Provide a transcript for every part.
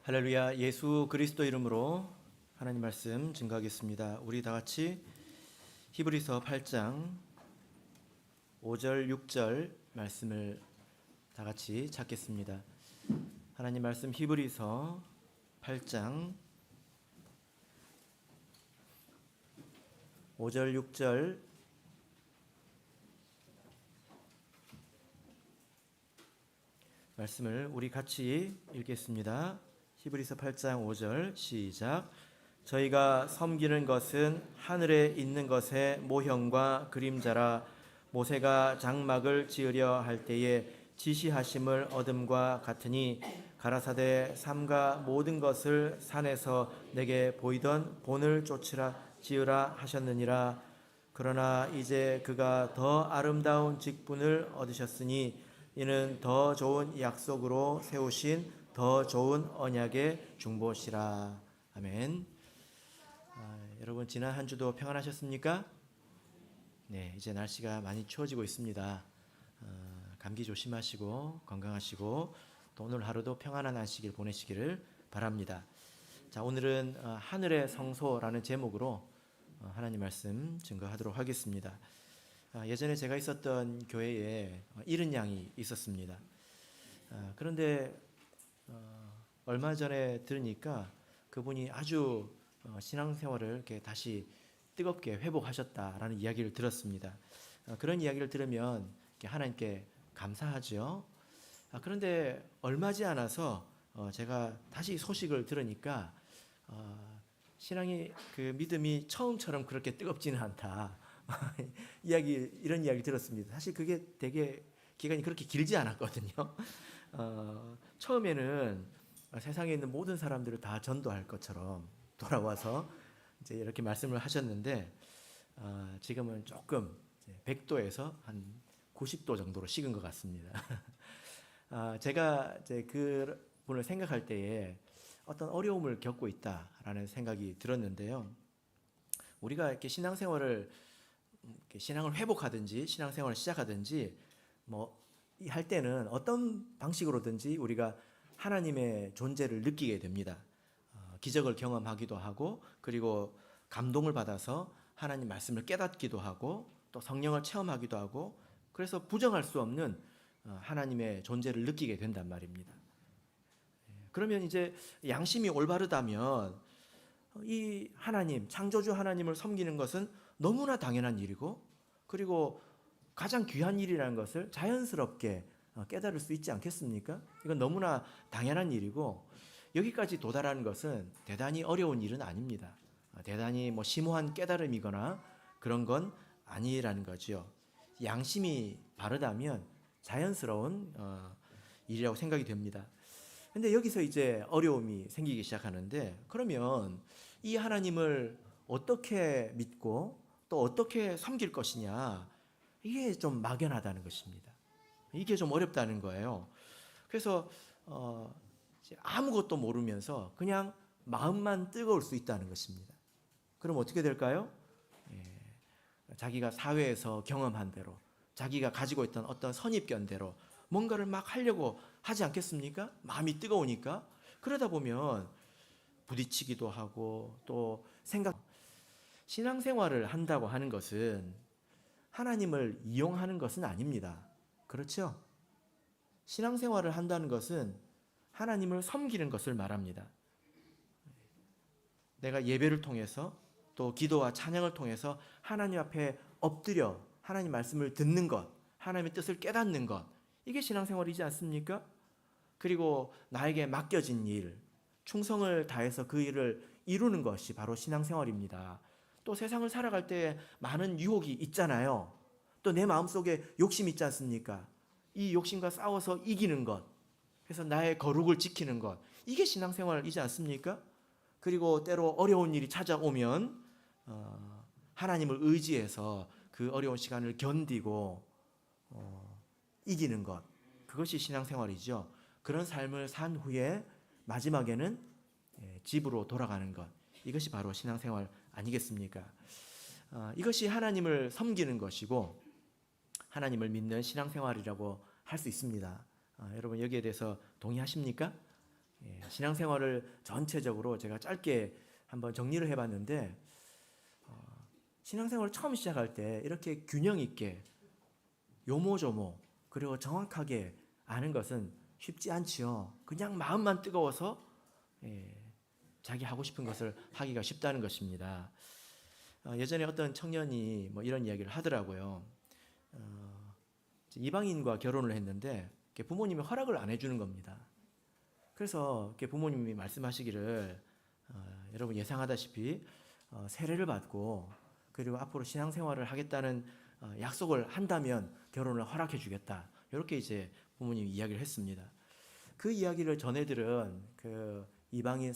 할렐루야. 예수 그리스도 이름으로 하나님 말씀 증거하겠습니다. 우리 다 같이 히브리서 8장 5절 6절 말씀을 다 같이 찾겠습니다. 하나님 말씀 히브리서 8장 5절 6절 말씀을 우리 같이 읽겠습니다. 히브리서 8장 5절 시작. 저희가 섬기는 것은 하늘에 있는 것의 모형과 그림자라. 모세가 장막을 지으려 할 때에 지시하심을 얻음과 같으니 가라사대 삼가 모든 것을 산에서 내게 보이던 본을 쫓으라 지으라 하셨느니라. 그러나 이제 그가 더 아름다운 직분을 얻으셨으니 이는 더 좋은 약속으로 세우신 더 좋은 언약의 중보시라. 아멘. 여러분 지난 한 주도 평안하셨습니까? 네, 이제 날씨가 많이 추워지고 있습니다. 감기 조심하시고 건강하시고 또 오늘 하루도 평안한 안식일 보내시기를 바랍니다. 자, 오늘은 하늘의 성소라는 제목으로 하나님 말씀 증거하도록 하겠습니다. 예전에 제가 있었던 교회에 잃은 양이 있었습니다. 그런데 얼마 전에 들으니까 그분이 아주 신앙생활을 이렇게 다시 뜨겁게 회복하셨다라는 이야기를 들었습니다. 그런 이야기를 들으면 하나님께 감사하죠. 그런데 얼마지 않아서 제가 다시 소식을 들으니까 신앙이 그 믿음이 처음처럼 그렇게 뜨겁지는 않다. 이런 이야기 들었습니다. 사실 그게 되게 기간이 그렇게 길지 않았거든요. 처음에는 세상에 있는 모든 사람들을 다 전도할 것처럼 돌아와서 이제 이렇게 말씀을 하셨는데 지금은 조금 100도에서 한 90도 정도로 식은 것 같습니다. 제가 이제 그 분을 생각할 때에 어떤 어려움을 겪고 있다라는 생각이 들었는데요. 우리가 이렇게 신앙생활을 회복하든지 신앙생활을 시작하든지 할 때는 어떤 방식으로든지 우리가 하나님의 존재를 느끼게 됩니다. 기적을 경험하기도 하고 그리고 감동을 받아서 하나님 말씀을 깨닫기도 하고 또 성령을 체험하기도 하고 그래서 부정할 수 없는 하나님의 존재를 느끼게 된단 말입니다. 그러면 이제 양심이 올바르다면 이 하나님, 창조주 하나님을 섬기는 것은 너무나 당연한 일이고 그리고 가장 귀한 일이라는 것을 자연스럽게 깨달을 수 있지 않겠습니까? 이건 너무나 당연한 일이고 여기까지 도달하는 것은 대단히 어려운 일은 아닙니다. 대단히 심오한 깨달음이거나 그런 건 아니라는 거죠. 양심이 바르다면 자연스러운 일이라고 생각이 됩니다. 근데 여기서 이제 어려움이 생기기 시작하는데 그러면 이 하나님을 어떻게 믿고 또 어떻게 섬길 것이냐 이게 좀 막연하다는 것입니다. 이게 좀 어렵다는 거예요. 그래서 아무것도 모르면서 그냥 마음만 뜨거울 수 있다는 것입니다. 그럼 어떻게 될까요? 자기가 사회에서 경험한 대로 자기가 가지고 있던 어떤 선입견대로 뭔가를 막 하려고 하지 않겠습니까? 마음이 뜨거우니까. 그러다 보면 부딪히기도 하고 또 신앙생활을 한다고 하는 것은 하나님을 이용하는 것은 아닙니다. 그렇죠? 신앙생활을 한다는 것은 하나님을 섬기는 것을 말합니다. 내가 예배를 통해서 또 기도와 찬양을 통해서 하나님 앞에 엎드려 하나님 말씀을 듣는 것, 하나님의 뜻을 깨닫는 것, 이게 신앙생활이지 않습니까? 그리고 나에게 맡겨진 일, 충성을 다해서 그 일을 이루는 것이 바로 신앙생활입니다. 또 세상을 살아갈 때 많은 유혹이 있잖아요. 또 내 마음속에 욕심이 있지 않습니까? 이 욕심과 싸워서 이기는 것, 그래서 나의 거룩을 지키는 것, 이게 신앙생활이지 않습니까? 그리고 때로 어려운 일이 찾아오면 하나님을 의지해서 그 어려운 시간을 견디고 이기는 것, 그것이 신앙생활이죠. 그런 삶을 산 후에 마지막에는 집으로 돌아가는 것, 이것이 바로 신앙생활 아니겠습니까? 이것이 하나님을 섬기는 것이고 하나님을 믿는 신앙생활이라고 할 수 있습니다. 여러분 여기에 대해서 동의하십니까? 신앙생활을 전체적으로 제가 짧게 한번 정리를 해봤는데 신앙생활을 처음 시작할 때 이렇게 균형 있게 요모조모 그리고 정확하게 아는 것은 쉽지 않지요. 그냥 마음만 뜨거워서 자기 하고 싶은 것을 하기가 쉽다는 것입니다. 예전에 어떤 청년이 뭐 이런 이야기를 하더라고요. 이방인과 결혼을 했는데 부모님이 허락을 안 해주는 겁니다. 그래서 부모님이 말씀하시기를 여러분 예상하다시피 세례를 받고 그리고 앞으로 신앙생활을 하겠다는 약속을 한다면 결혼을 허락해 주겠다. 이렇게 이제 부모님이 이야기를 했습니다. 그 이야기를 전해들은 그 이방인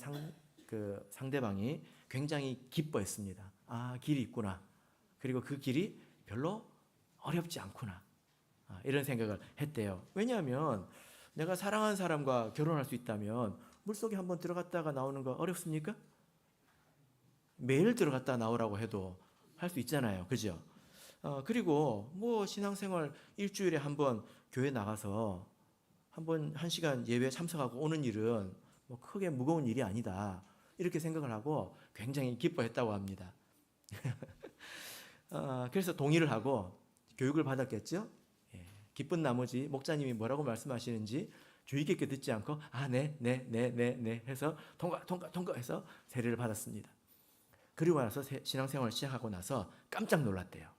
상대방이 굉장히 기뻐했습니다. 아, 길이 있구나. 그리고 그 길이 별로 어렵지 않구나. 이런 생각을 했대요. 왜냐하면 내가 사랑하는 사람과 결혼할 수 있다면 물속에 한번 들어갔다가 나오는 거 어렵습니까? 매일 들어갔다 나오라고 해도 할 수 있잖아요. 그죠? 그리고 뭐 신앙생활 일주일에 한번 교회 나가서 한번 1시간 예배 참석하고 오는 일은 뭐 크게 무거운 일이 아니다. 이렇게 생각을 하고 굉장히 기뻐했다고 합니다. 그래서 동의를 하고 교육을 받았겠죠? 기쁜 나머지 목사님이 뭐라고 말씀하시는지 주의 깊게 듣지 않고 네 해서 통과 해서 세례를 받았습니다. 그리고 나서 신앙생활을 시작하고 나서 깜짝 놀랐대요.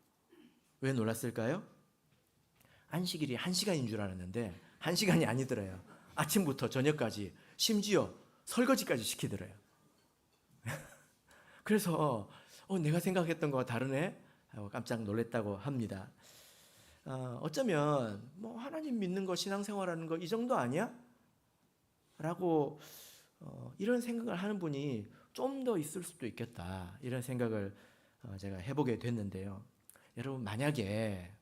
왜 놀랐을까요? 안식일이 1시간인 줄 알았는데 1시간이 아니더래요. 아침부터 저녁까지 심지어 설거지까지 시키더래요. 그래서 내가 생각했던 거와 다르네 하고 깜짝 놀랐다고 합니다. 어쩌면 뭐 하나님 믿는 거 신앙생활하는 거 이 정도 아니야? 라고 이런 생각을 하는 분이 좀 더 있을 수도 있겠다 이런 생각을 제가 해보게 됐는데요. 여러분 만약에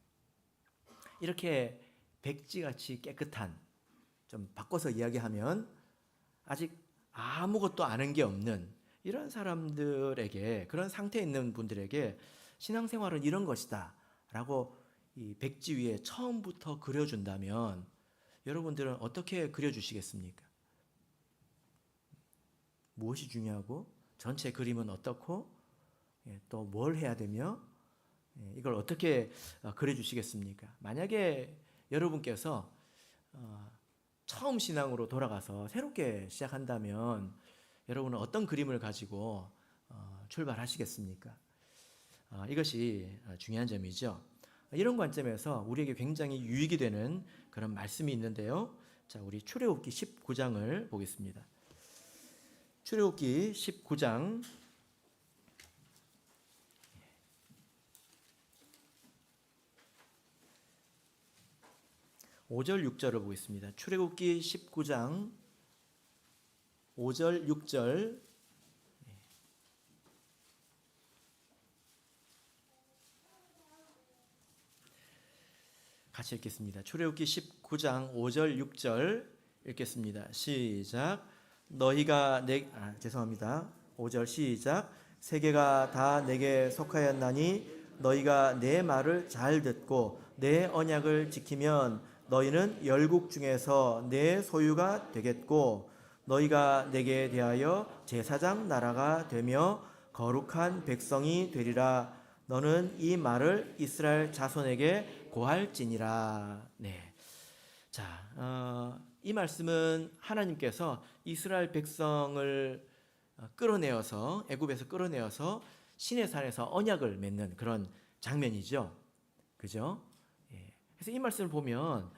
이렇게 백지같이 깨끗한 좀 바꿔서 이야기하면 아직 아무것도 아는 게 없는 이런 사람들에게 그런 상태에 있는 분들에게 신앙생활은 이런 것이다 라고 이 백지 위에 처음부터 그려준다면 여러분들은 어떻게 그려주시겠습니까? 무엇이 중요하고 전체 그림은 어떻고 또 뭘 해야 되며 이걸 어떻게 그려주시겠습니까? 만약에 여러분께서 처음 신앙으로 돌아가서 새롭게 시작한다면 여러분은 어떤 그림을 가지고 출발하시겠습니까? 이것이 중요한 점이죠. 이런 관점에서 우리에게 굉장히 유익이 되는 그런 말씀이 있는데요. 자, 우리 출애굽기 19장을 보겠습니다. 출애굽기 19장 5절 6절을 보겠습니다. 출애굽기 19장 5절 6절 같이 읽겠습니다. 출애굽기 19장 5절 6절 읽겠습니다. 시작. 너희가 죄송합니다. 5절 시작. 세계가 다 내게 속하였나니 너희가 내 말을 잘 듣고 내 언약을 지키면 너희는 열국 중에서 내 소유가 되겠고 너희가 내게 대하여 제사장 나라가 되며 거룩한 백성이 되리라. 너는 이 말을 이스라엘 자손에게 고할지니라. 네. 자, 이 말씀은 하나님께서 이스라엘 백성을 끌어내어서 애굽에서 끌어내어서 시내산에서 언약을 맺는 그런 장면이죠. 그죠? 그래서 이 말씀을 보면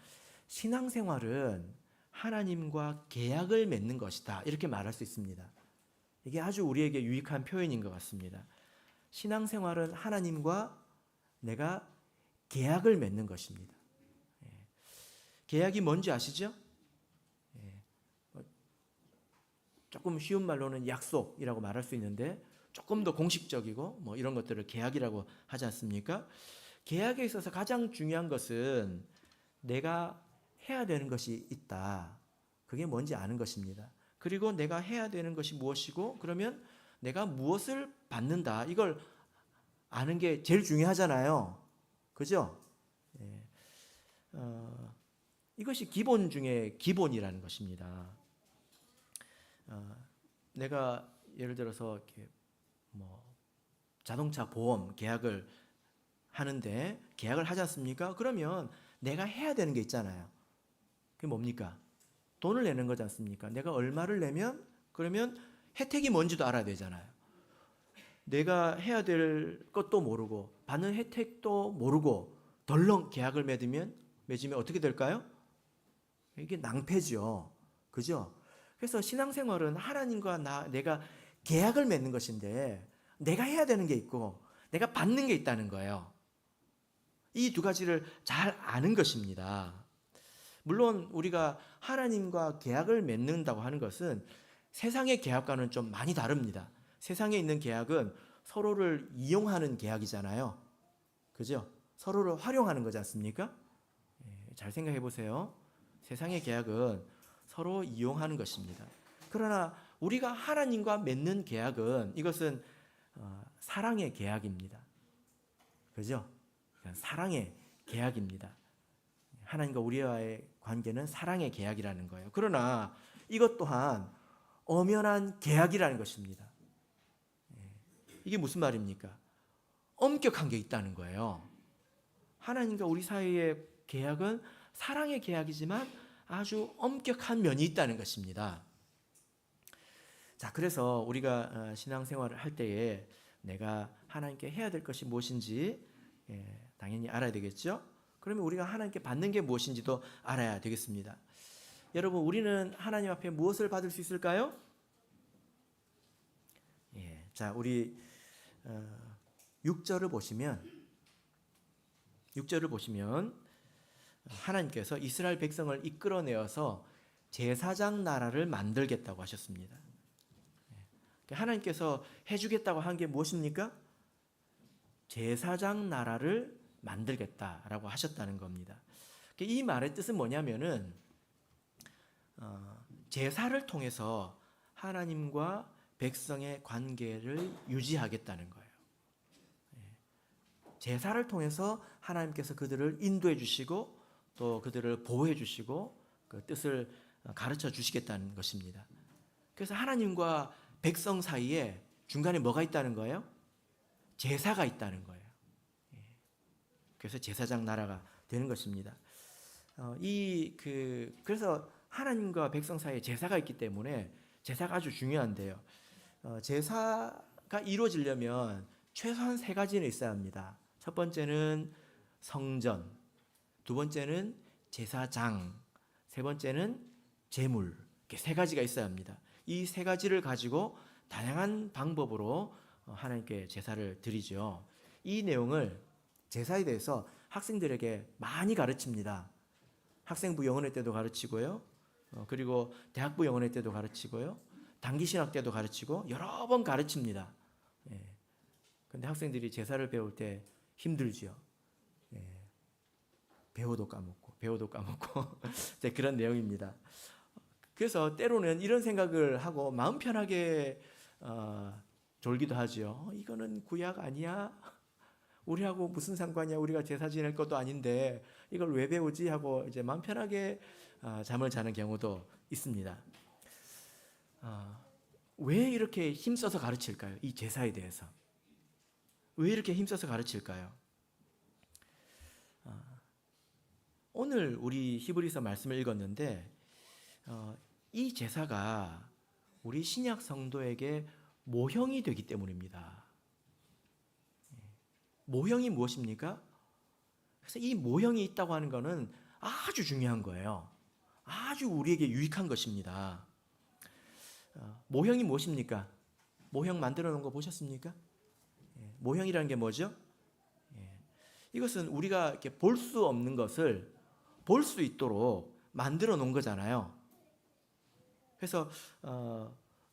신앙생활은 하나님과 계약을 맺는 것이다. 이렇게 말할 수 있습니다. 이게 아주 우리에게 유익한 표현인 것 같습니다. 신앙생활은 하나님과 내가 계약을 맺는 것입니다. 계약이 뭔지 아시죠? 조금 쉬운 말로는 약속이라고 말할 수 있는데 조금 더 공식적이고 뭐 이런 것들을 계약이라고 하지 않습니까? 계약에 있어서 가장 중요한 것은 내가 해야 되는 것이 있다. 그게 뭔지 아는 것입니다. 그리고 내가 해야 되는 것이 무엇이고 그러면 내가 무엇을 받는다. 이걸 아는 게 제일 중요하잖아요. 그죠? 이것이 기본 중에 기본이라는 것입니다. 내가 예를 들어서 이렇게 뭐 자동차 보험 계약을 하는데 계약을 하지 않습니까? 그러면 내가 해야 되는 게 있잖아요. 그게 뭡니까? 돈을 내는 거지 않습니까? 내가 얼마를 내면 그러면 혜택이 뭔지도 알아야 되잖아요. 내가 해야 될 것도 모르고 받는 혜택도 모르고 덜렁 계약을 맺으면 어떻게 될까요? 이게 낭패죠. 그죠? 그래서 신앙생활은 하나님과 내가 계약을 맺는 것인데 내가 해야 되는 게 있고 내가 받는 게 있다는 거예요. 이 두 가지를 잘 아는 것입니다. 물론 우리가 하나님과 계약을 맺는다고 하는 것은 세상의 계약과는 좀 많이 다릅니다. 세상에 있는 계약은 서로를 이용하는 계약이잖아요. 그죠? 서로를 활용하는 거지 않습니까? 잘 생각해 보세요. 세상의 계약은 서로 이용하는 것입니다. 그러나 우리가 하나님과 맺는 계약은 이것은 사랑의 계약입니다. 그죠? 사랑의 계약입니다. 하나님과 우리와의 관계는 사랑의 계약이라는 거예요. 그러나 이것 또한 엄연한 계약이라는 것입니다. 이게 무슨 말입니까? 엄격한 게 있다는 거예요. 하나님과 우리 사이의 계약은 사랑의 계약이지만 아주 엄격한 면이 있다는 것입니다. 자, 그래서 우리가 신앙생활을 할 때에 내가 하나님께 해야 될 것이 무엇인지 당연히 알아야 되겠죠? 그러면 우리가 하나님께 받는 게 무엇인지도 알아야 되겠습니다. 여러분, 우리는 하나님 앞에 무엇을 받을 수 있을까요? 자, 우리 6절을 보시면 하나님께서 이스라엘 백성을 이끌어내어서 제사장 나라를 만들겠다고 하셨습니다. 하나님께서 해주겠다고 한 게 무엇입니까? 제사장 나라를 만들겠다라고 하셨다는 겁니다. 이 말의 뜻은 뭐냐면은 제사를 통해서 하나님과 백성의 관계를 유지하겠다는 거예요. 제사를 통해서 하나님께서 그들을 인도해 주시고 또 그들을 보호해 주시고 그 뜻을 가르쳐 주시겠다는 것입니다. 그래서 하나님과 백성 사이에 중간에 뭐가 있다는 거예요? 제사가 있다는 거예요. 그래서 제사장 나라가 되는 것입니다. 그래서 하나님과 백성 사이에 제사가 있기 때문에 제사가 아주 중요한데요. 제사가 이루어지려면 최소한 3가지는 있어야 합니다. 첫 번째는 성전, 두 번째는 제사장, 세 번째는 제물. 이렇게 3가지가 있어야 합니다. 이 3가지를 가지고 다양한 방법으로 하나님께 제사를 드리죠. 이 내용을 제사에 대해서 학생들에게 많이 가르칩니다. 학생부 영어회 때도 가르치고요. 그리고 대학부 영어회 때도 가르치고요. 단기신학 때도 가르치고 여러 번 가르칩니다. 근데 학생들이 제사를 배울 때 힘들죠. 배워도 까먹고 그런 내용입니다. 그래서 때로는 이런 생각을 하고 마음 편하게 졸기도 하죠. 이거는 구약 아니야? 우리하고 무슨 상관이야? 우리가 제사 지낼 것도 아닌데 이걸 왜 배우지? 하고 이제 마음 편하게 잠을 자는 경우도 있습니다. 왜 이렇게 힘써서 가르칠까요? 이 제사에 대해서. 왜 이렇게 힘써서 가르칠까요? 오늘 우리 히브리서 말씀을 읽었는데 이 제사가 우리 신약 성도에게 모형이 되기 때문입니다. 모형이 무엇입니까? 그래서 이 모형이 있다고 하는 것은 아주 중요한 거예요. 아주 우리에게 유익한 것입니다. 모형이 무엇입니까? 모형 만들어 놓은 거 보셨습니까? 모형이라는 게 뭐죠? 이것은 우리가 이렇게 볼 수 없는 것을 볼 수 있도록 만들어 놓은 거잖아요. 그래서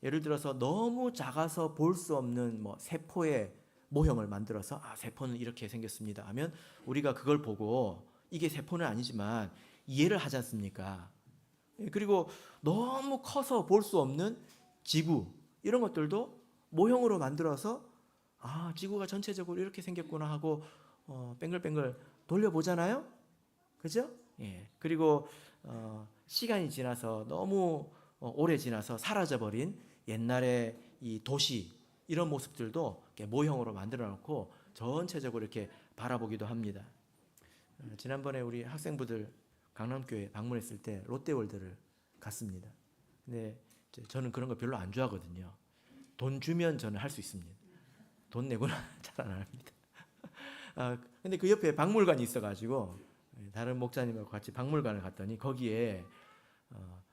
예를 들어서 너무 작아서 볼 수 없는 세포의 모형을 만들어서 세포는 이렇게 생겼습니다 하면 우리가 그걸 보고 이게 세포는 아니지만 이해를 하지 않습니까? 그리고 너무 커서 볼 수 없는 지구 이런 것들도 모형으로 만들어서 지구가 전체적으로 이렇게 생겼구나 하고 뱅글뱅글 돌려보잖아요. 그죠? 그리고 시간이 지나서 너무 오래 지나서 사라져버린 옛날의 이 도시 이런 모습들도 이렇게 모형으로 만들어 놓고 전체적으로 이렇게 바라보기도 합니다. 지난번에 우리 학생부들 강남교회 방문했을 때 롯데월드를 갔습니다. 근데 저는 그런 거 별로 안 좋아하거든요. 돈 주면 저는 할 수 있습니다. 돈 내고는 잘 안 합니다. 근데 그 옆에 박물관이 있어가지고 다른 목사님하고 같이 박물관을 갔더니 거기에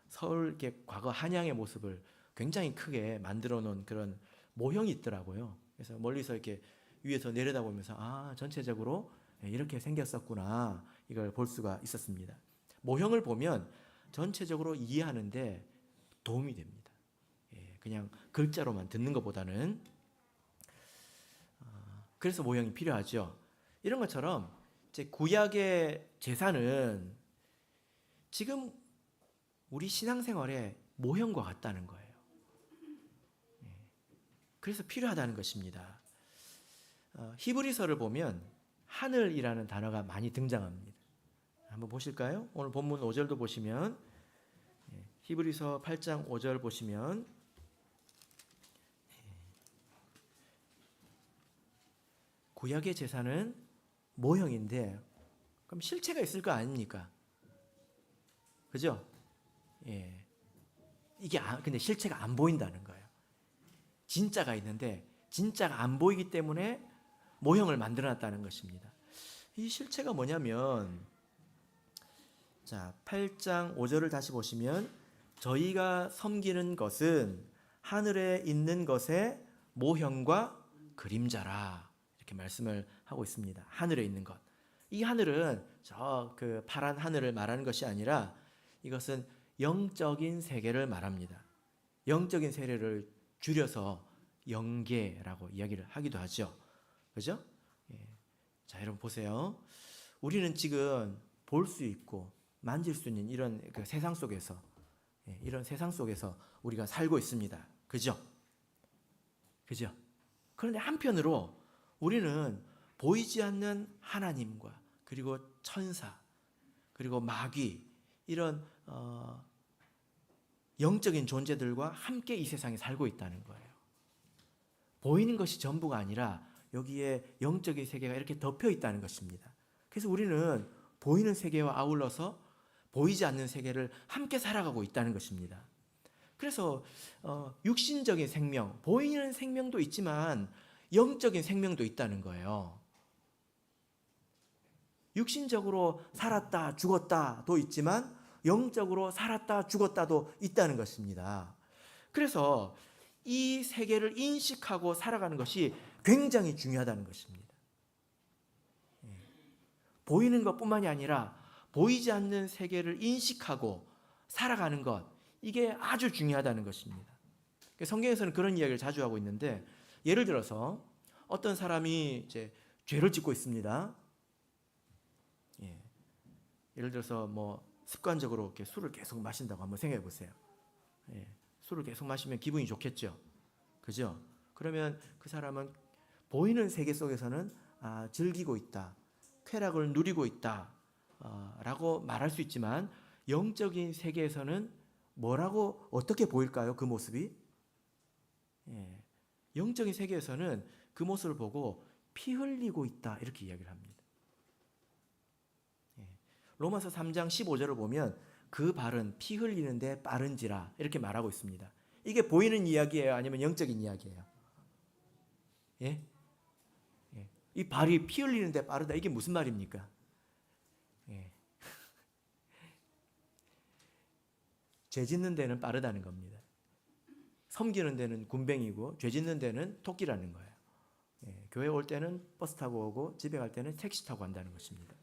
서울 이렇게 과거 한양의 모습을 굉장히 크게 만들어 놓은 그런 모형이 있더라고요. 그래서 멀리서 이렇게 위에서 내려다보면서 전체적으로 이렇게 생겼었구나 이걸 볼 수가 있었습니다. 모형을 보면 전체적으로 이해하는데 도움이 됩니다. 그냥 글자로만 듣는 것보다는. 그래서 모형이 필요하죠. 이런 것처럼 이제 구약의 제사는 지금 우리 신앙생활에 모형과 같다는 거예요. 그래서 필요하다는 것입니다. 히브리서를 보면 하늘이라는 단어가 많이 등장합니다. 한번 보실까요? 오늘 본문 5절도 보시면 히브리서 8장 5절 보시면 구약의 제사는 모형인데 그럼 실체가 있을 거 아닙니까? 그죠? 이게 근데 실체가 안 보인다는 거예요. 진짜가 있는데 진짜가 안 보이기 때문에 모형을 만들어놨다는 것입니다. 이 실체가 뭐냐면 자 8장 5절을 다시 보시면 저희가 섬기는 것은 하늘에 있는 것의 모형과 그림자라 이렇게 말씀을 하고 있습니다. 하늘에 있는 것. 이 하늘은 저 그 파란 하늘을 말하는 것이 아니라 이것은 영적인 세계를 말합니다. 영적인 세계를 줄여서 영계라고 이야기를 하기도 하죠. 그죠? 자, 여러분 보세요. 우리는 지금 볼 수 있고 만질 수 있는 이런 그 세상 속에서 이런 세상 속에서 우리가 살고 있습니다. 그죠? 그죠? 그런데 한편으로 우리는 보이지 않는 하나님과 그리고 천사 그리고 마귀 이런 영적인 존재들과 함께 이 세상에 살고 있다는 거예요. 보이는 것이 전부가 아니라 여기에 영적인 세계가 이렇게 덮여 있다는 것입니다. 그래서 우리는 보이는 세계와 아울러서 보이지 않는 세계를 함께 살아가고 있다는 것입니다. 그래서 육신적인 생명, 보이는 생명도 있지만 영적인 생명도 있다는 거예요. 육신적으로 살았다 죽었다도 있지만 영적으로 살았다 죽었다도 있다는 것입니다. 그래서 이 세계를 인식하고 살아가는 것이 굉장히 중요하다는 것입니다. 보이는 것뿐만이 아니라 보이지 않는 세계를 인식하고 살아가는 것, 이게 아주 중요하다는 것입니다. 성경에서는 그런 이야기를 자주 하고 있는데 예를 들어서 어떤 사람이 이제 죄를 짓고 있습니다. 예를 들어서 뭐 습관적으로 이렇게 술을 계속 마신다고 한번 생각해 보세요. 술을 계속 마시면 기분이 좋겠죠. 그죠? 그러면 그 사람은 보이는 세계 속에서는 즐기고 있다. 쾌락을 누리고 있다. 라고 말할 수 있지만 영적인 세계에서는 뭐라고 어떻게 보일까요? 그 모습이? 영적인 세계에서는 그 모습을 보고 피 흘리고 있다. 이렇게 이야기를 합니다. 로마서 3장 15절을 보면 그 발은 피 흘리는데 빠른지라 이렇게 말하고 있습니다. 이게 보이는 이야기예요? 아니면 영적인 이야기예요? 이 발이 피 흘리는데 빠르다. 이게 무슨 말입니까? 죄 짓는 데는 빠르다는 겁니다. 섬기는 데는 군뱅이고 죄 짓는 데는 토끼라는 거예요. 교회 올 때는 버스 타고 오고 집에 갈 때는 택시 타고 간다는 것입니다.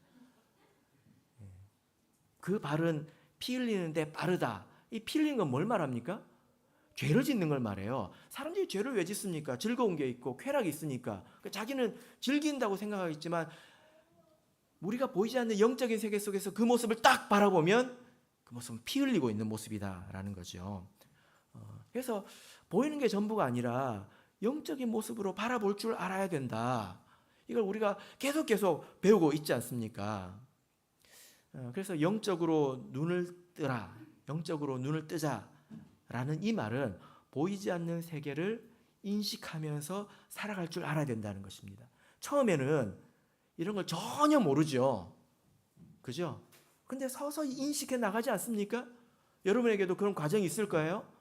그 발은 피 흘리는데 빠르다. 이 피 흘리는 건 뭘 말합니까? 죄를 짓는 걸 말해요. 사람들이 죄를 왜 짓습니까? 즐거운 게 있고 쾌락이 있으니까. 자기는 즐긴다고 생각하겠지만 우리가 보이지 않는 영적인 세계 속에서 그 모습을 딱 바라보면 그 모습은 피 흘리고 있는 모습이다라는 거죠. 그래서 보이는 게 전부가 아니라 영적인 모습으로 바라볼 줄 알아야 된다. 이걸 우리가 계속 배우고 있지 않습니까? 그래서 영적으로 눈을 뜨라. 영적으로 눈을 뜨자. 라는 이 말은 보이지 않는 세계를 인식하면서 살아갈 줄 알아야 된다는 것입니다. 처음에는 이런 걸 전혀 모르죠. 그죠? 근데 서서히 인식해 나가지 않습니까? 여러분에게도 그런 과정이 있을 거예요.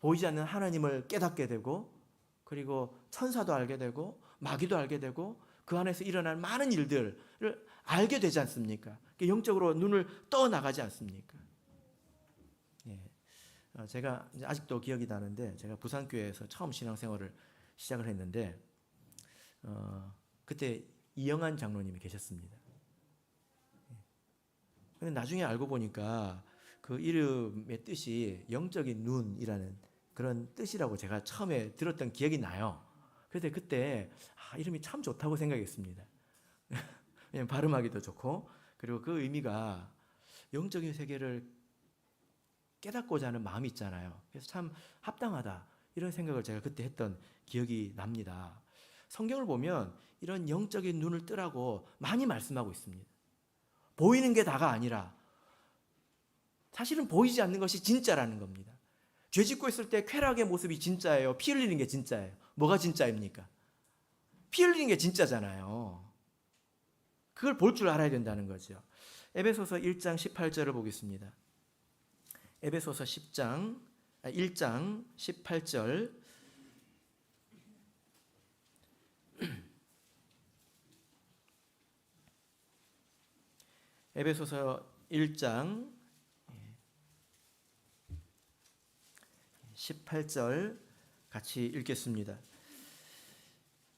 보이지 않는 하나님을 깨닫게 되고, 그리고 천사도 알게 되고, 마귀도 알게 되고, 그 안에서 일어날 많은 일들을 알게 되지 않습니까? 영적으로 눈을 떠 나가지 않습니까? 예. 제가 아직도 기억이 나는데, 제가 부산교회에서 처음 신앙생활을 시작을 했는데, 그때 이영한 장로님이 계셨습니다. 근데 나중에 알고 보니까 그 이름의 뜻이 영적인 눈이라는 그런 뜻이라고 제가 처음에 들었던 기억이 나요. 그래서 그때 이름이 참 좋다고 생각했습니다. 왜냐면 발음하기도 좋고, 그리고 그 의미가 영적인 세계를 깨닫고자 하는 마음이 있잖아요. 그래서 참 합당하다 이런 생각을 제가 그때 했던 기억이 납니다. 성경을 보면 이런 영적인 눈을 뜨라고 많이 말씀하고 있습니다. 보이는 게 다가 아니라 사실은 보이지 않는 것이 진짜라는 겁니다. 죄 짓고 있을 때 쾌락의 모습이 진짜예요? 피 흘리는 게 진짜예요? 뭐가 진짜입니까? 피 흘리는 게 진짜잖아요. 그걸 볼 줄 알아야 된다는 거죠. 에베소서 1장 18절을 보겠습니다. 에베소서 1장 18절. 에베소서 1장 18절 같이 읽겠습니다.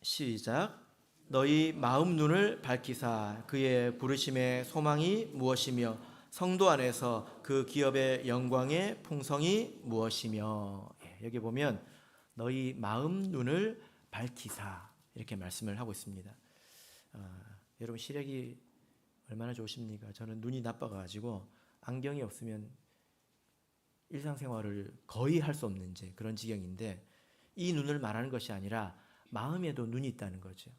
시작. 너희 마음 눈을 밝히사 그의 부르심의 소망이 무엇이며 성도 안에서 그 기업의 영광의 풍성이 무엇이며. 여기 보면 너희 마음 눈을 밝히사 이렇게 말씀을 하고 있습니다. 여러분 시력이 얼마나 좋으십니까? 저는 눈이 나빠가지고 안경이 없으면 일상생활을 거의 할 수 없는 그런 지경인데, 이 눈을 말하는 것이 아니라 마음에도 눈이 있다는 거죠.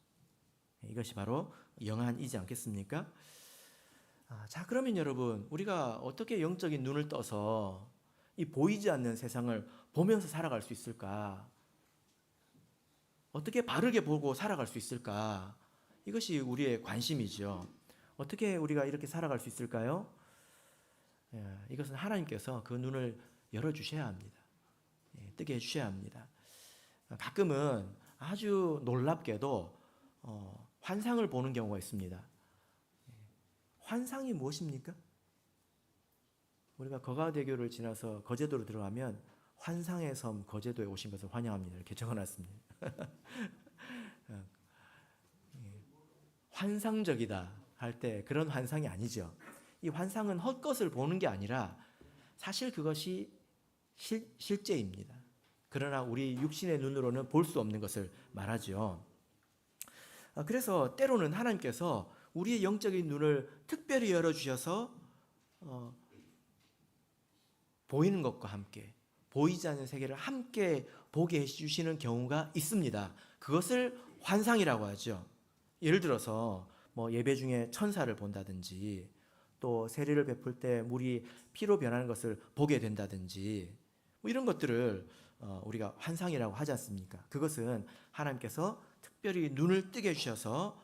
이것이 바로 영안이지 않겠습니까? 자, 그러면 여러분, 우리가 어떻게 영적인 눈을 떠서 이 보이지 않는 세상을 보면서 살아갈 수 있을까? 어떻게 바르게 보고 살아갈 수 있을까? 이것이 우리의 관심이죠. 어떻게 우리가 이렇게 살아갈 수 있을까요? 이것은 하나님께서 그 눈을 열어주셔야 합니다. 뜨게 해주셔야 합니다. 가끔은 아주 놀랍게도 환상을 보는 경우가 있습니다. 환상이 무엇입니까? 우리가 거가대교를 지나서 거제도로 들어가면 환상의 섬 거제도에 오신 것을 환영합니다. 이렇게 적어놨습니다. 환상적이다 할 때 그런 환상이 아니죠. 이 환상은 헛것을 보는 게 아니라 사실 그것이 실제입니다. 그러나 우리 육신의 눈으로는 볼 수 없는 것을 말하죠. 그래서 때로는 하나님께서 우리의 영적인 눈을 특별히 열어주셔서 보이는 것과 함께 보이지 않는 세계를 함께 보게 해주시는 경우가 있습니다. 그것을 환상이라고 하죠. 예를 들어서 예배 중에 천사를 본다든지, 또 세례를 베풀 때 물이 피로 변하는 것을 보게 된다든지, 이런 것들을 우리가 환상이라고 하지 않습니까? 그것은 하나님께서 특별히 눈을 뜨게 해주셔서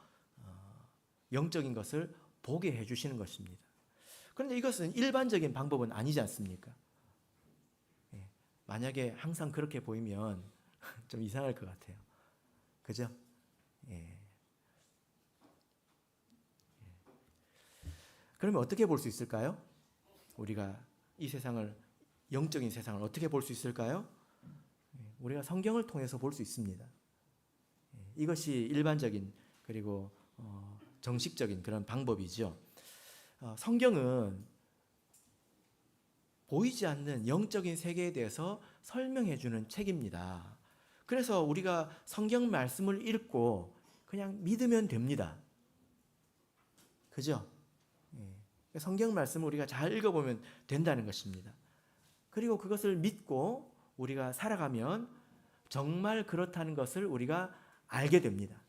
영적인 것을 보게 해주시는 것입니다. 그런데 이것은 일반적인 방법은 아니지 않습니까? 만약에 항상 그렇게 보이면 좀 이상할 것 같아요. 그죠? 그러면 어떻게 볼 수 있을까요? 우리가 이 세상을, 영적인 세상을 어떻게 볼 수 있을까요? 우리가 성경을 통해서 볼 수 있습니다. 이것이 일반적인 그리고 정식적인 그런 방법이죠. 성경은 보이지 않는 영적인 세계에 대해서 설명해 주는 책입니다. 그래서 우리가 성경 말씀을 읽고 그냥 믿으면 됩니다. 그죠? 성경 말씀을 우리가 잘 읽어보면 된다는 것입니다. 그리고 그것을 믿고 우리가 살아가면 정말 그렇다는 것을 우리가 알게 됩니다.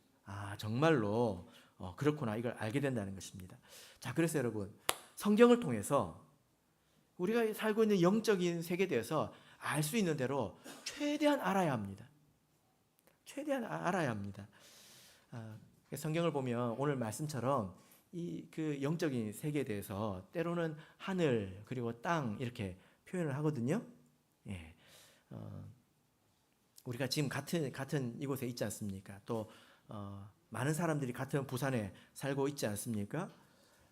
정말로 그렇구나, 이걸 알게 된다는 것입니다. 자, 그래서 여러분, 성경을 통해서 우리가 살고 있는 영적인 세계에 대해서 알 수 있는 대로 최대한 알아야 합니다. 최대한 알아야 합니다. 성경을 보면 오늘 말씀처럼 그 영적인 세계에 대해서 때로는 하늘 그리고 땅 이렇게 표현을 하거든요. 예. 우리가 지금 같은 이곳에 있지 않습니까? 또 많은 사람들이 같은 부산에 살고 있지 않습니까?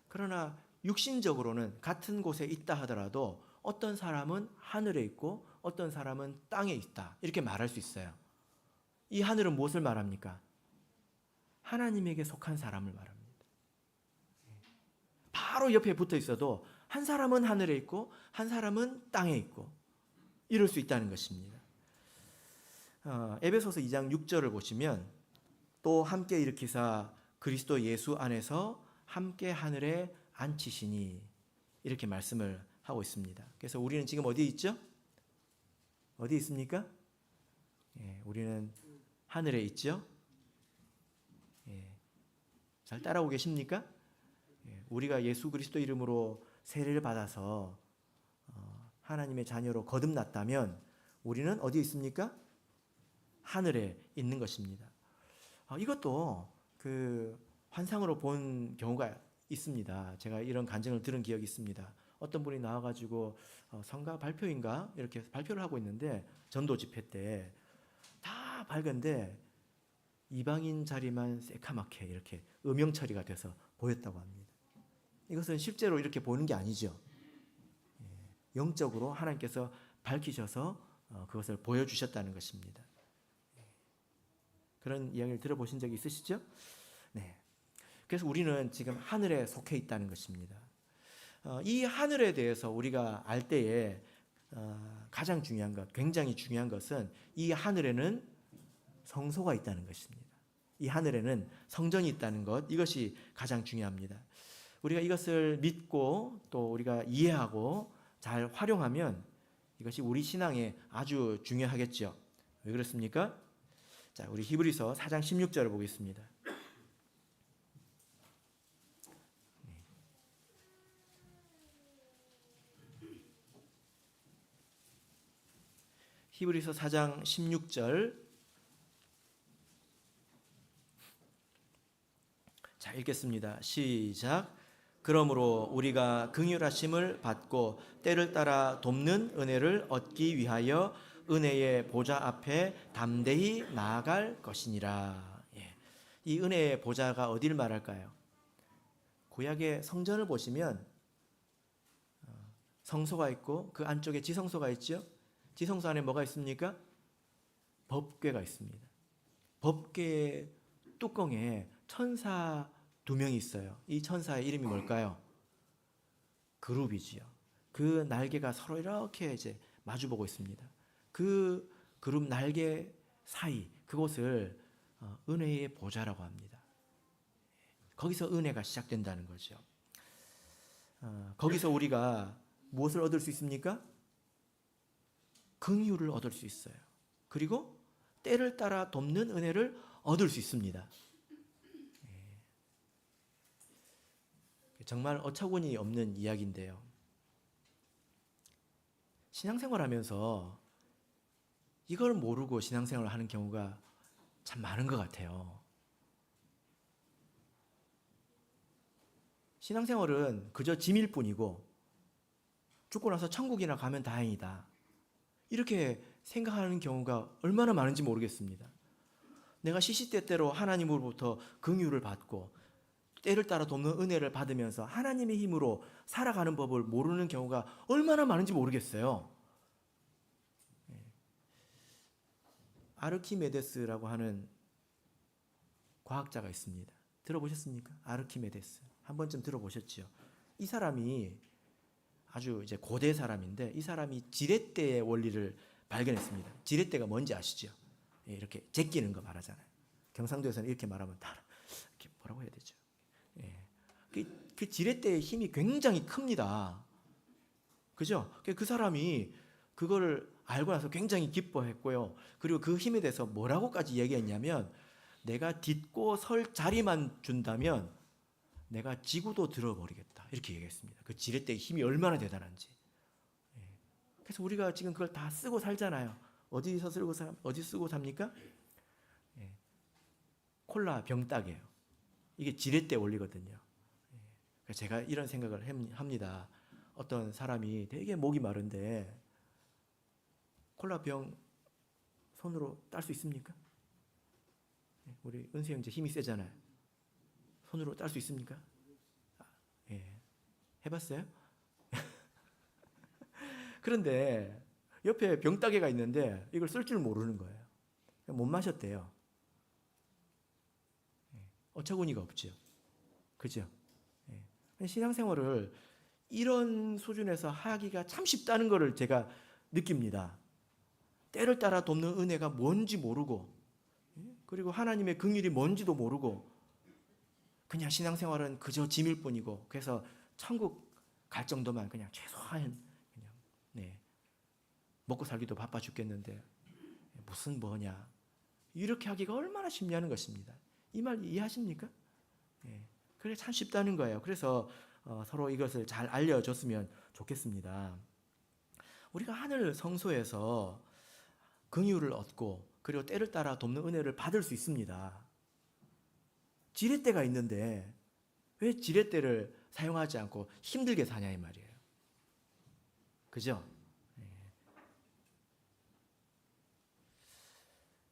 그러나 육신적으로는 같은 곳에 있다 하더라도 어떤 사람은 하늘에 있고 어떤 사람은 땅에 있다 이렇게 말할 수 있어요. 이 하늘은 무엇을 말합니까? 하나님에게 속한 사람을 말합니다. 바로 옆에 붙어 있어도 한 사람은 하늘에 있고 한 사람은 땅에 있고 이럴 수 있다는 것입니다. 에베소서 2장 6절을 보시면 또 함께 일으키사 그리스도 예수 안에서 함께 하늘에 앉히시니 이렇게 말씀을 하고 있습니다. 그래서 우리는 지금 어디에 있죠? 어디 있습니까? 예, 우리는 하늘에 있죠. 예, 잘 따라오고 계십니까? 예, 우리가 예수 그리스도 이름으로 세례를 받아서 하나님의 자녀로 거듭났다면 우리는 어디에 있습니까? 하늘에 있는 것입니다. 이것도 그 환상으로 본 경우가 있습니다. 제가 이런 간증을 들은 기억이 있습니다. 어떤 분이 나와가지고 성가 발표인가 이렇게 발표를 하고 있는데 전도 집회 때 다 밝은데 이방인 자리만 새카맣게 이렇게 음영 처리가 돼서 보였다고 합니다. 이것은 실제로 이렇게 보는 게 아니죠. 영적으로 하나님께서 밝히셔서 그것을 보여주셨다는 것입니다. 그런 이야기를 들어보신 적이 있으시죠? 네. 그래서 우리는 지금 하늘에 속해 있다는 것입니다. 이 하늘에 대해서 우리가 알 때에 가장 중요한 것, 굉장히 중요한 것은 이 하늘에는 성소가 있다는 것입니다. 이 하늘에는 성전이 있다는 것, 이것이 가장 중요합니다. 우리가 이것을 믿고 또 우리가 이해하고 잘 활용하면 이것이 우리 신앙에 아주 중요하겠죠. 왜 그렇습니까? 자, 우리 히브리서 4장 16절을 보겠습니다. 히브리서 4장 16절. 자, 읽겠습니다. 시작. 그러므로 우리가 긍휼하심을 받고 때를 따라 돕는 은혜를 얻기 위하여 은혜의 보좌 앞에 담대히 나아갈 것이니라. 예. 이 은혜의 보좌가 어디를 말할까요? 구약의 성전을 보시면 성소가 있고 그 안쪽에 지성소가 있죠. 지성소 안에 뭐가 있습니까? 법궤가 있습니다. 법궤 뚜껑에 천사 2명이 있어요. 이 천사의 이름이 뭘까요? 그룹이지요. 그 날개가 서로 이렇게 이제 마주보고 있습니다. 그 그룹 날개 사이 그곳을 은혜의 보좌라고 합니다. 거기서 은혜가 시작된다는 거죠. 거기서 우리가 무엇을 얻을 수 있습니까? 긍휼을 얻을 수 있어요. 그리고 때를 따라 돕는 은혜를 얻을 수 있습니다. 정말 어처구니 없는 이야기인데요. 신앙생활 하면서 이걸 모르고 신앙생활을 하는 경우가 참 많은 것 같아요. 신앙생활은 그저 짐일 뿐이고 죽고 나서 천국이나 가면 다행이다. 이렇게 생각하는 경우가 얼마나 많은지 모르겠습니다. 내가 시시때때로 하나님으로부터 긍휼을 받고 때를 따라 돕는 은혜를 받으면서 하나님의 힘으로 살아가는 법을 모르는 경우가 얼마나 많은지 모르겠어요. 아르키메데스라고 하는 과학자가 있습니다. 들어보셨습니까? 아르키메데스. 한 번쯤 들어보셨죠? 이 사람이 아주 이제 고대 사람인데 이 사람이 지렛대의 원리를 발견했습니다. 지렛대가 뭔지 아시죠? 이렇게 제끼는 거 말하잖아요. 경상도에서는 이렇게 말하면 다 이렇게 뭐라고 해야 되죠? 그 지렛대의 힘이 굉장히 큽니다. 그죠? 그 사람이 그거를 알고 나서 굉장히 기뻐했고요. 그리고 그 힘에 대해서 뭐라고까지 얘기했냐면 내가 딛고 설 자리만 준다면 내가 지구도 들어버리겠다. 이렇게 얘기했습니다. 그 지렛대의 힘이 얼마나 대단한지. 그래서 우리가 지금 그걸 다 쓰고 살잖아요. 어디 쓰고 삽니까? 예. 콜라 병따개요. 이게 지렛대 원리거든요. 그래서 제가 이런 생각을 합니다. 어떤 사람이 되게 목이 마른데 콜라 병 손으로 딸 수 있습니까? 우리 은수 형제 힘이 세잖아요. 손으로 딸 수 있습니까? 예. 해봤어요? 그런데 옆에 병따개가 있는데 이걸 쓸 줄 모르는 거예요. 못 마셨대요. 어처구니가 없죠. 그죠? 신앙생활을 이런 수준에서 하기가 참 쉽다는 것을 제가 느낍니다. 때를 따라 돕는 은혜가 뭔지 모르고, 그리고 하나님의 긍휼이 뭔지도 모르고, 그냥 신앙생활은 그저 짐일 뿐이고, 그래서 천국 갈 정도만 그냥 최소한 그냥 먹고 살기도 바빠 죽겠는데 무슨 뭐냐, 이렇게 하기가 얼마나 쉽냐는 것입니다. 이 말 이해하십니까? 그래 참 쉽다는 거예요. 그래서 서로 이것을 잘 알려줬으면 좋겠습니다. 우리가 하늘 성소에서 긍휼을 얻고 그리고 때를 따라 돕는 은혜를 받을 수 있습니다. 지렛대가 있는데 왜 지렛대를 사용하지 않고 힘들게 사냐 이 말이에요. 그죠?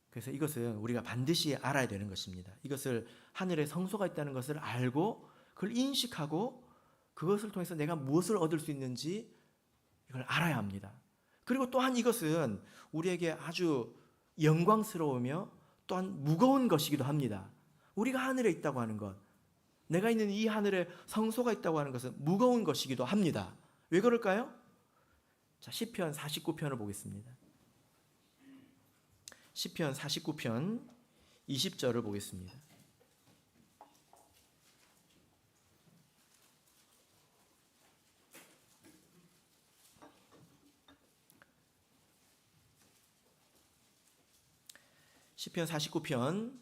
그래서 이것은 우리가 반드시 알아야 되는 것입니다. 이것을 하늘에 성소가 있다는 것을 알고 그걸 인식하고 그것을 통해서 내가 무엇을 얻을 수 있는지 이걸 알아야 합니다. 그리고 또한 이것은 우리에게 아주 영광스러우며 또한 무거운 것이기도 합니다. 우리가 하늘에 있다고 하는 것, 내가 있는 이 하늘에 성소가 있다고 하는 것은 무거운 것이기도 합니다. 왜 그럴까요? 자, 시편 49편을 보겠습니다. 시편 49편 20절을 보겠습니다. 시편 49편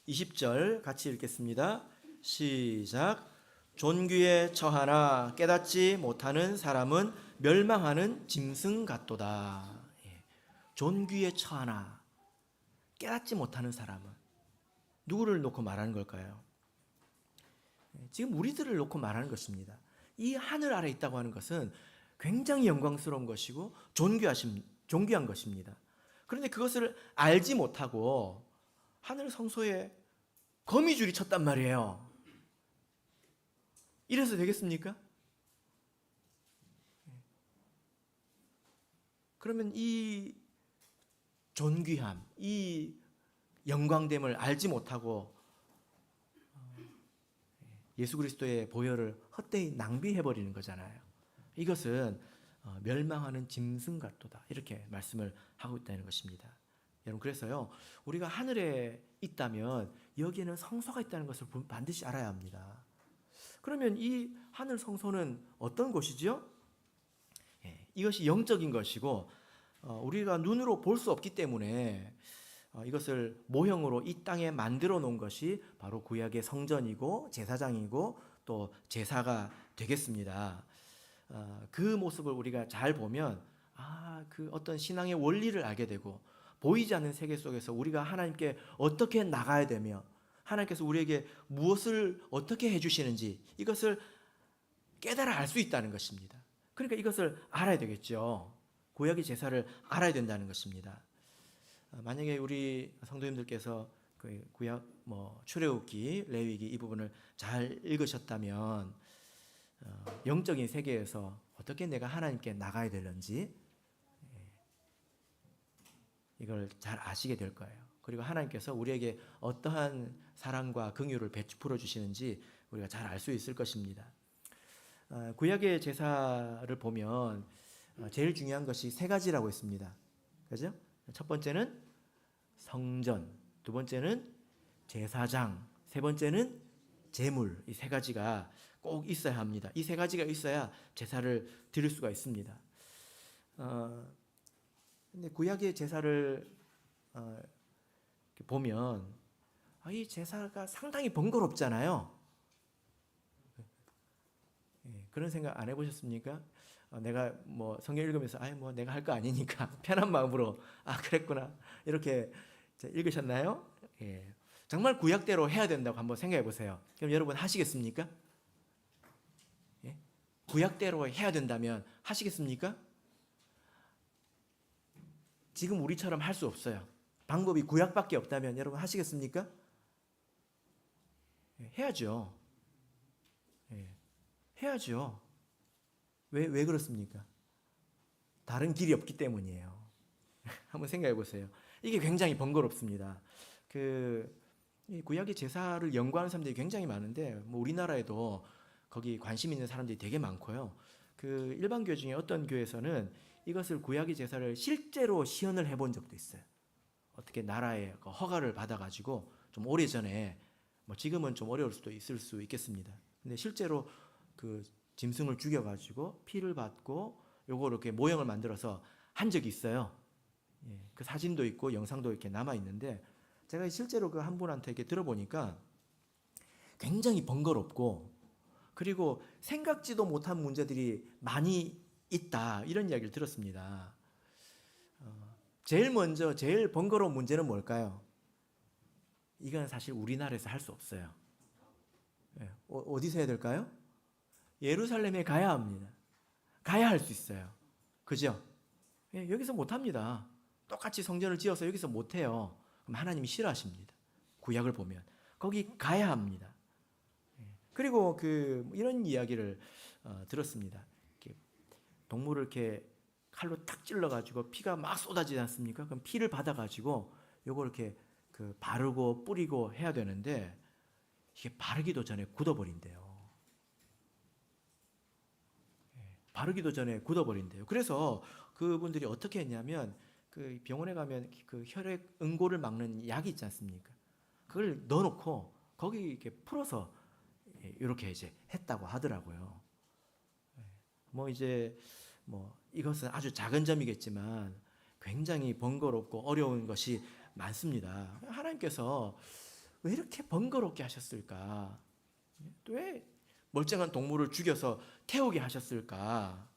20절 같이 읽겠습니다. 시작. 존귀에 처하나 깨닫지 못하는 사람은 멸망하는 짐승 같도다. 존귀에 처하나 깨닫지 못하는 사람은 누구를 놓고 말하는 걸까요? 지금 우리들을 놓고 말하는 것입니다. 이 하늘 아래 있다고 하는 것은 굉장히 영광스러운 것이고 존귀한 것입니다. 그런데 그것을 알지 못하고 하늘 성소에 거미줄이 쳤단 말이에요. 이래서 되겠습니까? 그러면 이 존귀함, 이 영광됨을 알지 못하고 예수 그리스도의 보혈을 헛되이 낭비해버리는 거잖아요. 이것은 멸망하는 짐승 같도다, 이렇게 말씀을 하고 있다는 것입니다. 여러분, 그래서요, 우리가 하늘에 있다면 여기에는 성소가 있다는 것을 반드시 알아야 합니다. 그러면 이 하늘 성소는 어떤 곳이죠? 이것이 영적인 것이고 우리가 눈으로 볼 수 없기 때문에 이것을 모형으로 이 땅에 만들어 놓은 것이 바로 구약의 성전이고 제사장이고 또 제사가 되겠습니다. 그 모습을 우리가 잘 보면 그 어떤 신앙의 원리를 알게 되고, 보이지 않는 세계 속에서 우리가 하나님께 어떻게 나가야 되며 하나님께서 우리에게 무엇을 어떻게 해주시는지 이것을 깨달아 알 수 있다는 것입니다. 그러니까 이것을 알아야 되겠죠. 구약의 제사를 알아야 된다는 것입니다. 만약에 우리 성도님들께서 그 구약 출애굽기, 레위기 이 부분을 잘 읽으셨다면 영적인 세계에서 어떻게 내가 하나님께 나가야 되는지 이걸 잘 아시게 될 거예요. 그리고 하나님께서 우리에게 어떠한 사랑과 긍휼을 베풀어 주시는지 우리가 잘 알 수 있을 것입니다. 구약의 제사를 보면 제일 중요한 것이 세 가지라고 했습니다. 그죠? 첫 번째는 성전, 두 번째는 제사장, 세 번째는 제물. 이 세 가지가 꼭 있어야 합니다. 이 세 가지가 있어야 제사를 드릴 수가 있습니다. 근데 구약의 제사를 보면 이 제사가 상당히 번거롭잖아요. 그런 생각 안 해보셨습니까? 내가 뭐 성경 읽으면서 뭐 내가 할 거 아니니까 편한 마음으로 그랬구나 이렇게 읽으셨나요? 예. 정말 구약대로 해야 된다고 한번 생각해 보세요. 그럼 여러분 하시겠습니까? 예? 구약대로 해야 된다면 하시겠습니까? 지금 우리처럼 할 수 없어요. 방법이 구약밖에 없다면 여러분 하시겠습니까? 예, 해야죠. 예, 해야죠. 왜 그렇습니까? 다른 길이 없기 때문이에요. 한번 생각해 보세요. 이게 굉장히 번거롭습니다. 이 구약의 제사를 연구하는 사람들이 굉장히 많은데 뭐 우리나라에도 거기 관심 있는 사람들이 되게 많고요. 일반 교회 중에 어떤 교회에서는 이것을 구약의 제사를 실제로 시연을 해본 적도 있어요. 어떻게 나라의 허가를 받아가지고 좀 오래전에 뭐 지금은 좀 어려울 수도 있을 수 있겠습니다. 근데 실제로 짐승을 죽여가지고 피를 받고 요거 이렇게 모형을 만들어서 한 적이 있어요. 예, 그 사진도 있고 영상도 이렇게 남아 있는데 제가 실제로 한 분한테 이렇게 들어보니까 굉장히 번거롭고 그리고 생각지도 못한 문제들이 많이 있다 이런 이야기를 들었습니다. 제일 번거로운 문제는 뭘까요? 이건 사실 우리나라에서 할 수 없어요. 예, 어디서 해야 될까요? 예루살렘에 가야 합니다. 가야 할 수 있어요. 그죠? 예, 여기서 못합니다. 똑같이 성전을 지어서 여기서 못해요. 그럼 하나님이 싫어하십니다. 구약을 보면 거기 가야 합니다. 예, 그리고 이런 이야기를 들었습니다. 동물을 이렇게 칼로 탁 찔러가지고 피가 막 쏟아지지 않습니까? 그럼 피를 받아가지고 요걸 이렇게 바르고 뿌리고 해야 되는데 이게 바르기도 전에 굳어버린대요. 바르기도 전에 굳어버린대요. 그래서 그분들이 어떻게 했냐면 병원에 가면 혈액 응고를 막는 약이 있지 않습니까? 그걸 넣어놓고 거기 이렇게 풀어서 이렇게 이제 했다고 하더라고요. 이것은 아주 작은 점이겠지만 굉장히 번거롭고 어려운 것이 많습니다. 하나님께서 왜 이렇게 번거롭게 하셨을까? 왜 멀쩡한 동물을 죽여서 태우게 하셨을까?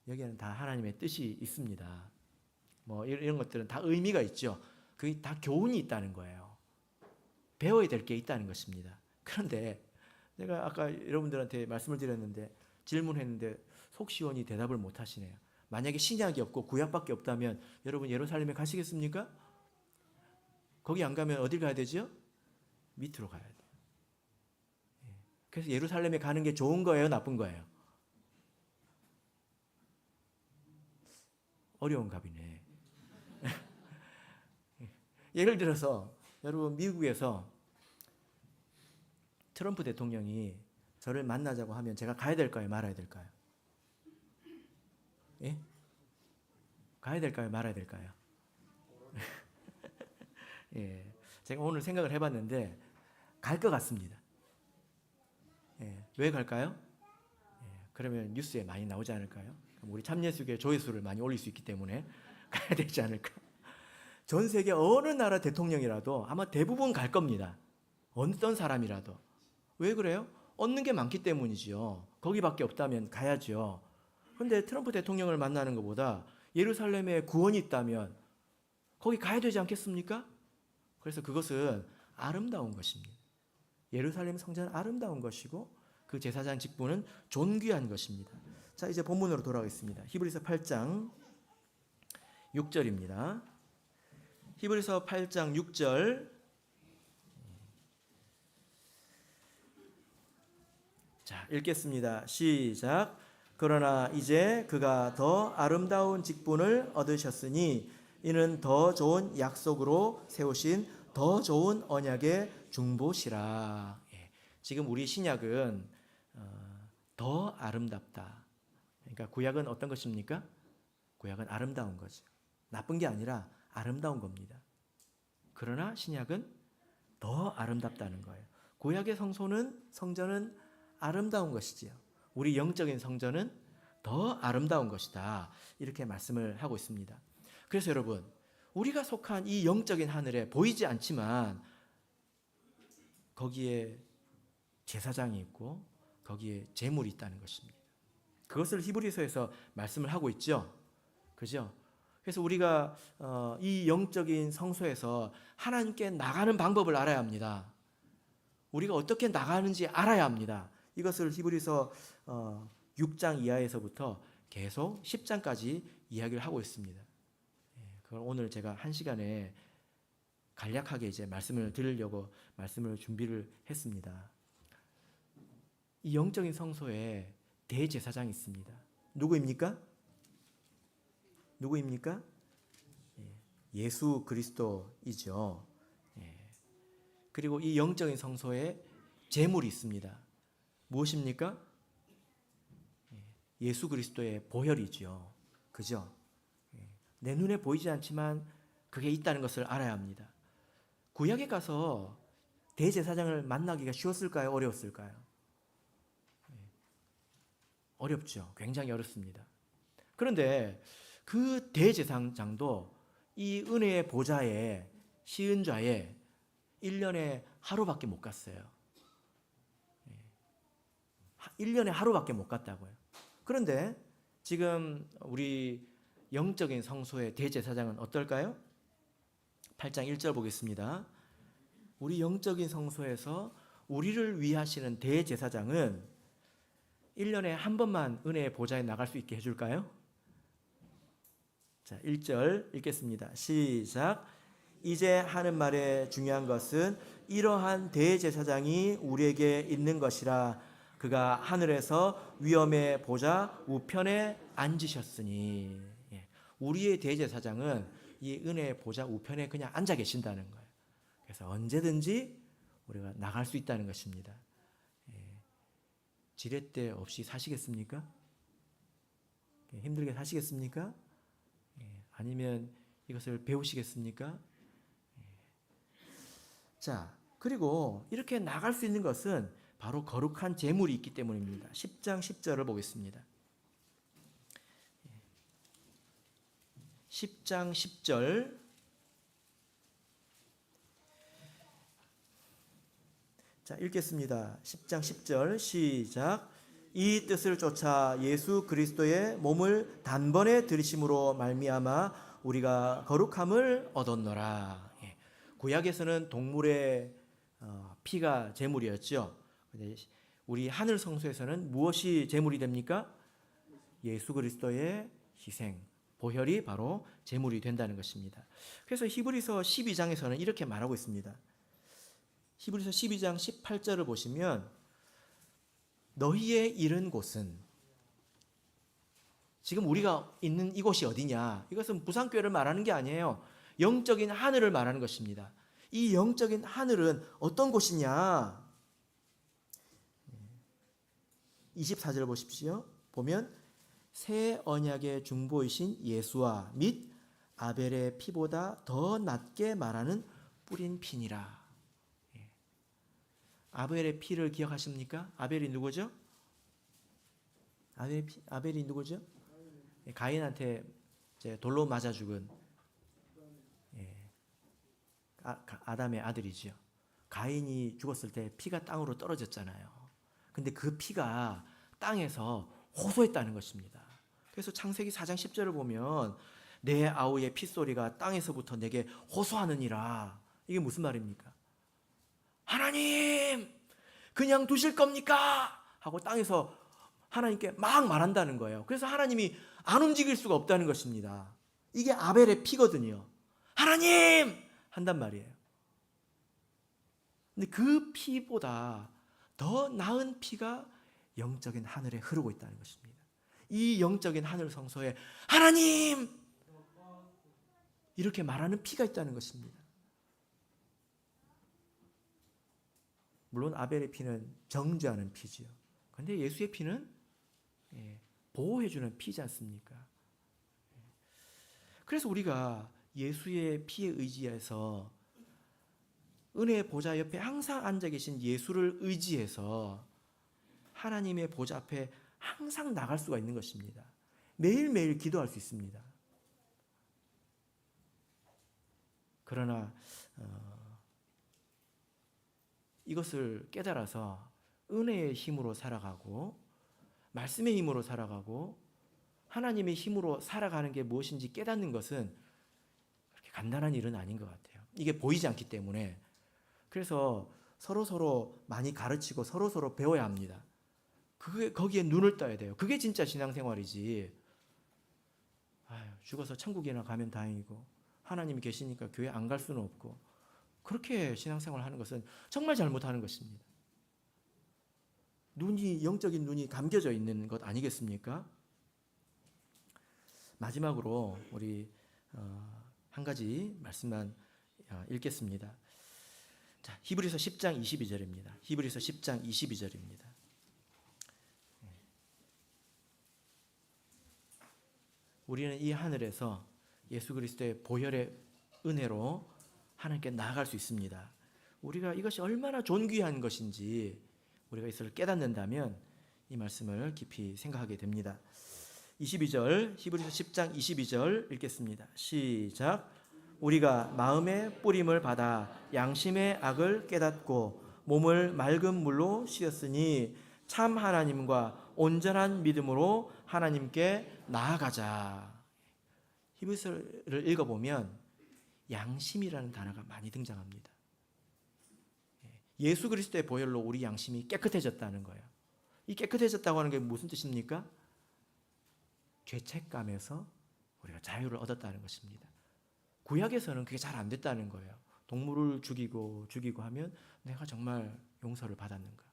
여기에는 다 하나님의 뜻이 있습니다. 이런 것들은 다 의미가 있죠. 그게 다 교훈이 있다는 거예요. 배워야 될 게 있다는 것입니다. 그런데 제가 아까 여러분들한테 말씀을 드렸는데 질문했는데 속 시원히 대답을 못 하시네요. 만약에 신약이 없고 구약밖에 없다면 여러분 예루살렘에 가시겠습니까? 거기 안 가면 어딜 가야 되죠? 밑으로 가야 돼요. 그래서 예루살렘에 가는 게 좋은 거예요? 나쁜 거예요? 어려운 갑이네. 예를 들어서 여러분 미국에서 트럼프 대통령이 저를 만나자고 하면 제가 가야 될까요? 말아야 될까요? 예? 가야 될까요? 말아야 될까요? 예, 제가 오늘 생각을 해봤는데 갈 것 같습니다. 예, 왜 갈까요? 예, 그러면 뉴스에 많이 나오지 않을까요? 우리 참예수교회 조회수를 많이 올릴 수 있기 때문에 가야 되지 않을까? 전 세계 어느 나라 대통령이라도 아마 대부분 갈 겁니다. 어떤 사람이라도. 왜 그래요? 얻는 게 많기 때문이지요. 거기밖에 없다면 가야죠. 그런데 트럼프 대통령을 만나는 것보다 예루살렘에 구원이 있다면 거기 가야 되지 않겠습니까? 그래서 그것은 아름다운 것입니다. 예루살렘 성전은 아름다운 것이고 그 제사장 직분은 존귀한 것입니다. 자, 이제 본문으로 돌아가겠습니다. 히브리서 8장 6절입니다. 히브리서 8장 6절. 자, 읽겠습니다. 시작. 그러나 이제 그가 더 아름다운 직분을 얻으셨으니 이는 더 좋은 약속으로 세우신 더 좋은 언약의 중보시라. 예, 지금 우리 신약은 더 아름답다. 그러니까 구약은 어떤 것입니까? 구약은 아름다운 거죠. 나쁜 게 아니라 아름다운 겁니다. 그러나 신약은 더 아름답다는 거예요. 구약의 성전은 아름다운 것이지요. 우리 영적인 성전은 더 아름다운 것이다. 이렇게 말씀을 하고 있습니다. 그래서 여러분, 우리가 속한 이 영적인 하늘에 보이지 않지만 거기에 제사장이 있고 거기에 재물이 있다는 것입니다. 그것을 히브리서에서 말씀을 하고 있죠. 그죠? 그래서 우리가 이 영적인 성소에서 하나님께 나가는 방법을 알아야 합니다. 우리가 어떻게 나가는지 알아야 합니다. 이것을 히브리서 6장 이하에서부터 계속 10장까지 이야기를 하고 있습니다. 그걸 오늘 제가 한 시간에 간략하게 이제 말씀을 드리려고 말씀을 준비를 했습니다. 이 영적인 성소에 대제사장이 있습니다. 누구입니까? 누구입니까? 예수 그리스도이죠. 그리고 이 영적인 성소에 제물이 있습니다. 무엇입니까? 예수 그리스도의 보혈이죠. 그죠? 내 눈에 보이지 않지만 그게 있다는 것을 알아야 합니다. 구약에 가서 대제사장을 만나기가 쉬웠을까요? 어려웠을까요? 어렵죠. 굉장히 어렵습니다. 그런데 그 대제사장도 이 은혜의 보좌에 시은좌에 1년에 하루밖에 못 갔어요. 1년에 하루밖에 못 갔다고요. 그런데 지금 우리 영적인 성소의 대제사장은 어떨까요? 8장 1절 보겠습니다. 우리 영적인 성소에서 우리를 위하시는 대제사장은 1년에 한 번만 은혜의 보좌에 나갈 수 있게 해줄까요? 자, 1절 읽겠습니다. 시작. 이제 하는 말의 중요한 것은 이러한 대제사장이 우리에게 있는 것이라. 그가 하늘에서 위엄의 보좌 우편에 앉으셨으니. 우리의 대제사장은 이 은혜의 보좌 우편에 그냥 앉아 계신다는 거예요. 그래서 언제든지 우리가 나갈 수 있다는 것입니다. 지렛대 없이 사시겠습니까? 힘들게 사시겠습니까? 아니면 이것을 배우시겠습니까? 자, 그리고 이렇게 나갈 수 있는 것은 바로 거룩한 제물이 있기 때문입니다. 10장 10절을 보겠습니다. 10장 10절. 자, 읽겠습니다. 10장 10절 시작. 이 뜻을 쫓아 예수 그리스도의 몸을 단번에 들이심으로 말미암아 우리가 거룩함을 얻었노라. 구약에서는 동물의 피가 제물이었죠. 우리 하늘 성소에서는 무엇이 제물이 됩니까? 예수 그리스도의 희생, 보혈이 바로 제물이 된다는 것입니다. 그래서 히브리서 12장에서는 이렇게 말하고 있습니다. 히브리서 12장 18절을 보시면 너희의 이른 곳은, 지금 우리가 있는 이곳이 어디냐? 이것은 부산교회를 말하는 게 아니에요. 영적인 하늘을 말하는 것입니다. 이 영적인 하늘은 어떤 곳이냐? 24절 보십시오. 보면 새 언약의 중보이신 예수와 및 아벨의 피보다 더 낫게 말하는 뿌린 피니라. 아벨의 피를 기억하십니까? 아벨이 누구죠? 아벨이 누구죠? 가인한테 돌로 맞아 죽은 아담의 아들이죠. 가인이 죽었을 때 피가 땅으로 떨어졌잖아요. 근데 그 피가 땅에서 호소했다는 것입니다. 그래서 창세기 4장 10절을 보면 내 아우의 핏소리가 땅에서부터 내게 호소하느니라. 이게 무슨 말입니까? 하나님, 그냥 두실 겁니까? 하고 땅에서 하나님께 막 말한다는 거예요. 그래서 하나님이 안 움직일 수가 없다는 것입니다. 이게 아벨의 피거든요. 하나님! 한단 말이에요. 근데 그 피보다 더 나은 피가 영적인 하늘에 흐르고 있다는 것입니다. 이 영적인 하늘 성소에 하나님! 이렇게 말하는 피가 있다는 것입니다. 물론 아벨의 피는 정죄하는 피지요. 그런데 예수의 피는 보호해주는 피지 않습니까? 그래서 우리가 예수의 피에 의지해서 은혜의 보좌 옆에 항상 앉아 계신 예수를 의지해서 하나님의 보좌 앞에 항상 나갈 수가 있는 것입니다. 매일매일 기도할 수 있습니다. 그러나 이것을 깨달아서 은혜의 힘으로 살아가고 말씀의 힘으로 살아가고 하나님의 힘으로 살아가는 게 무엇인지 깨닫는 것은 그렇게 간단한 일은 아닌 것 같아요. 이게 보이지 않기 때문에. 그래서 서로 많이 가르치고 서로 배워야 합니다. 거기에 눈을 떠야 돼요. 그게 진짜 신앙생활이지. 아유, 죽어서 천국이나 가면 다행이고 하나님이 계시니까 교회 안 갈 수는 없고 그렇게 신앙생활 하는 것은 정말 잘못하는 것입니다. 영적인 눈이 감겨져 있는 것 아니겠습니까? 마지막으로 우리 한 가지 말씀만 읽겠습니다. 자, 히브리서 10장 22절입니다. 히브리서 10장 22절입니다. 우리는 이 하늘에서 예수 그리스도의 보혈의 은혜로 하나님께 나아갈 수 있습니다. 우리가 이것이 얼마나 존귀한 것인지 우리가 이것을 깨닫는다면 이 말씀을 깊이 생각하게 됩니다. 22절, 히브리서 10장 22절 읽겠습니다. 시작. 우리가 마음의 뿌림을 받아 양심의 악을 깨닫고 몸을 맑은 물로 씻었으니 참 하나님과 온전한 믿음으로 하나님께 나아가자. 히브리서를 읽어보면 양심이라는 단어가 많이 등장합니다. 예수 그리스도의 보혈로 우리 양심이 깨끗해졌다는 거예요. 이 깨끗해졌다고 하는 게 무슨 뜻입니까? 죄책감에서 우리가 자유를 얻었다는 것입니다. 구약에서는 그게 잘 안 됐다는 거예요. 동물을 죽이고 하면 내가 정말 용서를 받았는가?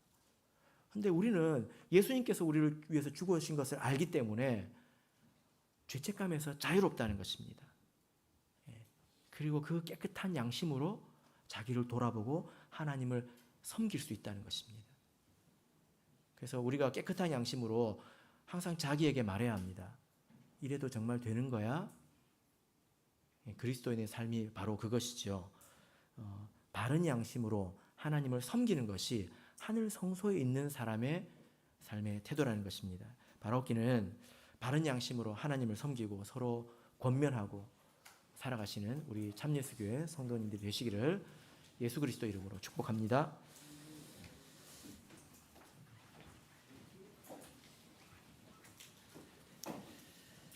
근데 우리는 예수님께서 우리를 위해서 죽으신 것을 알기 때문에 죄책감에서 자유롭다는 것입니다. 그리고 그 깨끗한 양심으로 자기를 돌아보고 하나님을 섬길 수 있다는 것입니다. 그래서 우리가 깨끗한 양심으로 항상 자기에게 말해야 합니다. 이래도 정말 되는 거야? 그리스도인의 삶이 바로 그것이죠. 바른 양심으로 하나님을 섬기는 것이 하늘 성소에 있는 사람의 삶의 태도라는 것입니다. 바라옵기는 바른 양심으로 하나님을 섬기고 서로 권면하고 살아가시는 우리 참예수교회 성도님들이 되시기를 예수 그리스도 이름으로 축복합니다.